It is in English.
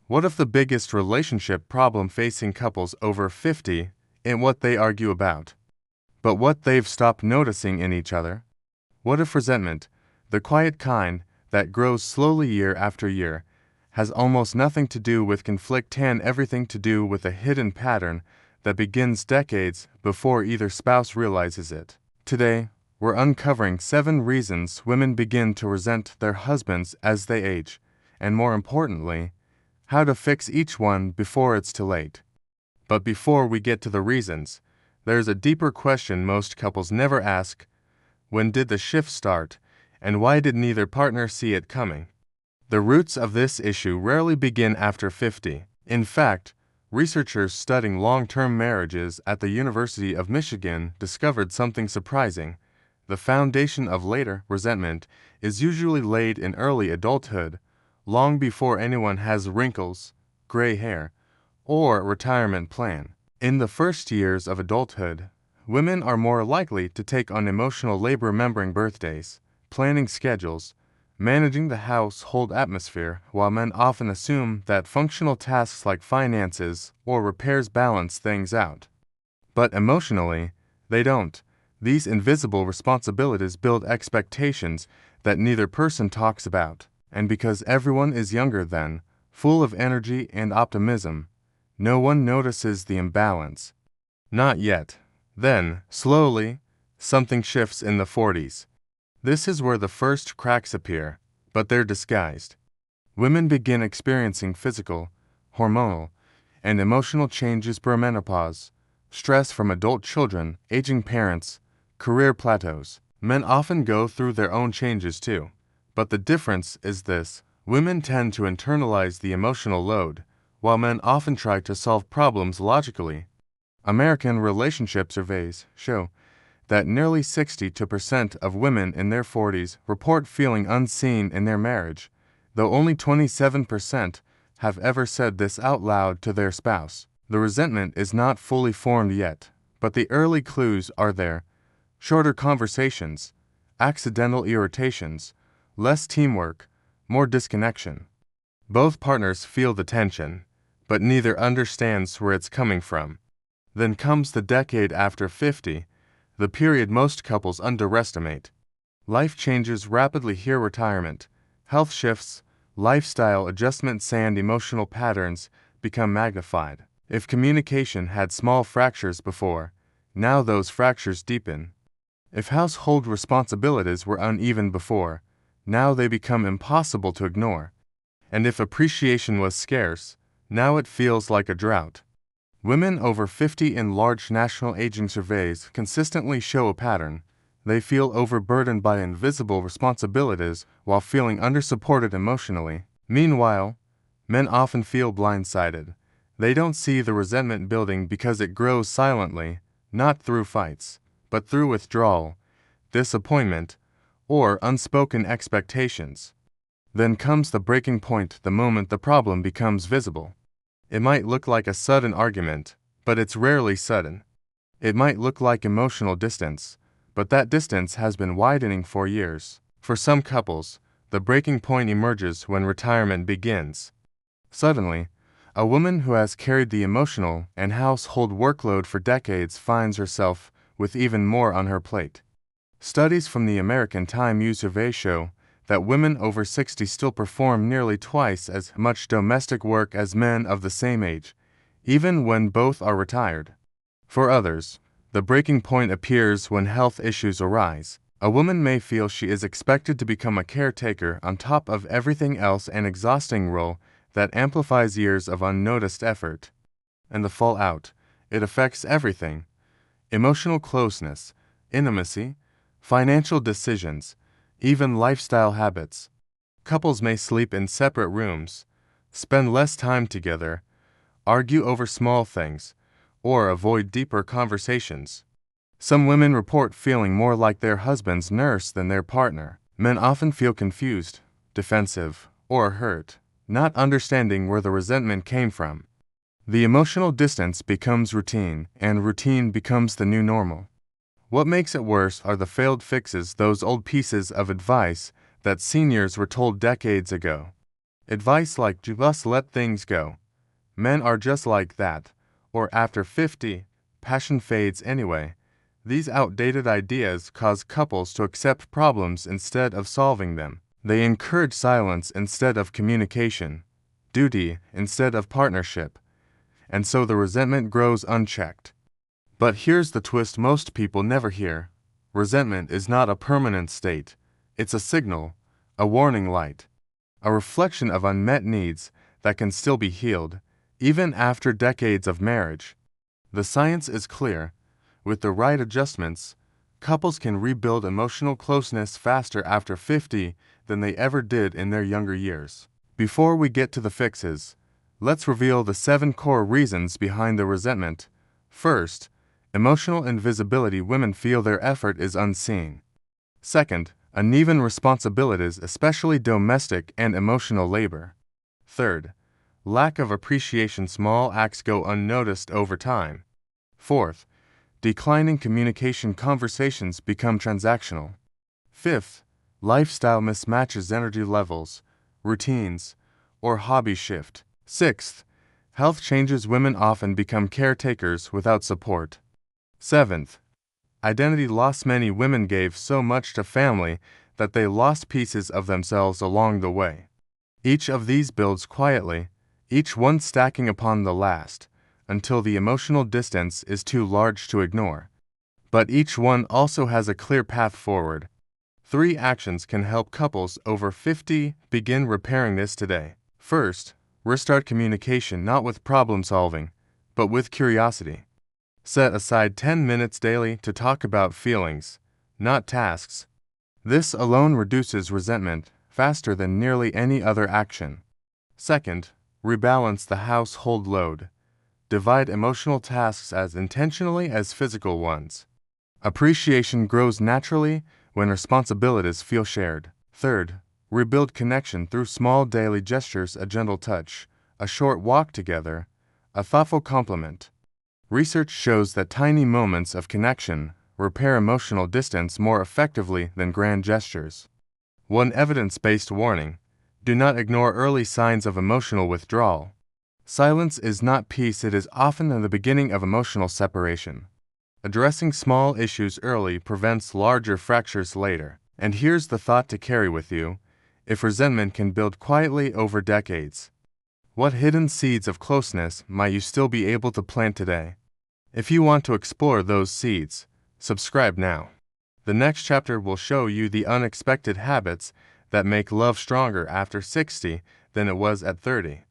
What if the biggest relationship problem facing couples over 50 isn't what they argue about, but what they've stopped noticing in each other? What if resentment, the quiet kind that grows slowly year after year, has almost nothing to do with conflict and everything to do with a hidden pattern that begins decades before either spouse realizes it? Today, we're uncovering 7 reasons women begin to resent their husbands as they age, and more importantly, how to fix each one before it's too late. But before we get to the reasons, there's a deeper question most couples never ask: when did the shift start, and why did neither partner see it coming? The roots of this issue rarely begin after 50. In fact, researchers studying long-term marriages at the University of Michigan discovered something surprising. The foundation of later resentment is usually laid in early adulthood, long before anyone has wrinkles, gray hair, or a retirement plan. In the first years of adulthood, women are more likely to take on emotional labor, remembering birthdays, planning schedules, managing the household atmosphere, while men often assume that functional tasks like finances or repairs balance things out. But emotionally, they don't. These invisible responsibilities build expectations that neither person talks about. And because everyone is younger then, full of energy and optimism, no one notices the imbalance. Not yet. Then, slowly, something shifts in the 40s. This is where the first cracks appear, but they're disguised. Women begin experiencing physical, hormonal, and emotional changes per menopause, stress from adult children, aging parents, career plateaus. Men often go through their own changes too. But the difference is this: women tend to internalize the emotional load, while men often try to solve problems logically. American relationship surveys show that nearly 62% of women in their 40s report feeling unseen in their marriage, though only 27% have ever said this out loud to their spouse. The resentment is not fully formed yet, but the early clues are there: shorter conversations, accidental irritations, less teamwork, more disconnection. Both partners feel the tension, but neither understands where it's coming from. Then comes the decade after 50, the period most couples underestimate. Life changes rapidly here: retirement, health shifts, lifestyle adjustments, and emotional patterns become magnified. If communication had small fractures before, now those fractures deepen. If household responsibilities were uneven before, now they become impossible to ignore. And if appreciation was scarce, now it feels like a drought. Women over 50 in large national aging surveys consistently show a pattern. They feel overburdened by invisible responsibilities while feeling undersupported emotionally. Meanwhile, men often feel blindsided. They don't see the resentment building because it grows silently, not through fights, but through withdrawal, disappointment, or unspoken expectations. Then comes the breaking point, the moment the problem becomes visible. It might look like a sudden argument, but it's rarely sudden. It might look like emotional distance, but that distance has been widening for years. For some couples, the breaking point emerges when retirement begins. Suddenly, a woman who has carried the emotional and household workload for decades finds herself with even more on her plate. Studies from the American Time U survey show that women over 60 still perform nearly twice as much domestic work as men of the same age, even when both are retired. For others, the breaking point appears when health issues arise. A woman may feel she is expected to become a caretaker on top of everything else, an exhausting role that amplifies years of unnoticed effort. And the fallout, it affects everything: emotional closeness, intimacy, financial decisions, even lifestyle habits. Couples may sleep in separate rooms, spend less time together, argue over small things, or avoid deeper conversations. Some women report feeling more like their husband's nurse than their partner. Men often feel confused, defensive, or hurt, not understanding where the resentment came from. The emotional distance becomes routine, and routine becomes the new normal. What makes it worse are the failed fixes, those old pieces of advice that seniors were told decades ago. Advice like just let things go, men are just like that, or after 50, passion fades anyway. These outdated ideas cause couples to accept problems instead of solving them. They encourage silence instead of communication, duty instead of partnership, and so the resentment grows unchecked. But here's the twist most people never hear. Resentment is not a permanent state. It's a signal, a warning light, a reflection of unmet needs that can still be healed, even after decades of marriage. The science is clear. With the right adjustments, couples can rebuild emotional closeness faster after 50 than they ever did in their younger years. Before we get to the fixes, let's reveal the 7 core reasons behind the resentment. First, emotional invisibility. Women feel their effort is unseen. Second, uneven responsibilities, especially domestic and emotional labor. Third, lack of appreciation. Small acts go unnoticed over time. Fourth, declining communication. Conversations become transactional. Fifth, lifestyle mismatches. Energy levels, routines, or hobby shift. Sixth, health changes. Women often become caretakers without support. Seventh, identity loss. Many women gave so much to family that they lost pieces of themselves along the way. Each of these builds quietly, each one stacking upon the last, until the emotional distance is too large to ignore. But each one also has a clear path forward. 3 actions can help couples over 50 begin repairing this today. First, restart communication, not with problem solving, but with curiosity. Set aside 10 minutes daily to talk about feelings, not tasks. This alone reduces resentment faster than nearly any other action. Second, rebalance the household load. Divide emotional tasks as intentionally as physical ones. Appreciation grows naturally when responsibilities feel shared. Third, rebuild connection through small daily gestures, a gentle touch, a short walk together, a thoughtful compliment. Research shows that tiny moments of connection repair emotional distance more effectively than grand gestures. One evidence-based warning: do not ignore early signs of emotional withdrawal. Silence is not peace, it is often the beginning of emotional separation. Addressing small issues early prevents larger fractures later. And here's the thought to carry with you: if resentment can build quietly over decades, what hidden seeds of closeness might you still be able to plant today? If you want to explore those seeds, subscribe now. The next chapter will show you the unexpected habits that make love stronger after 60 than it was at 30.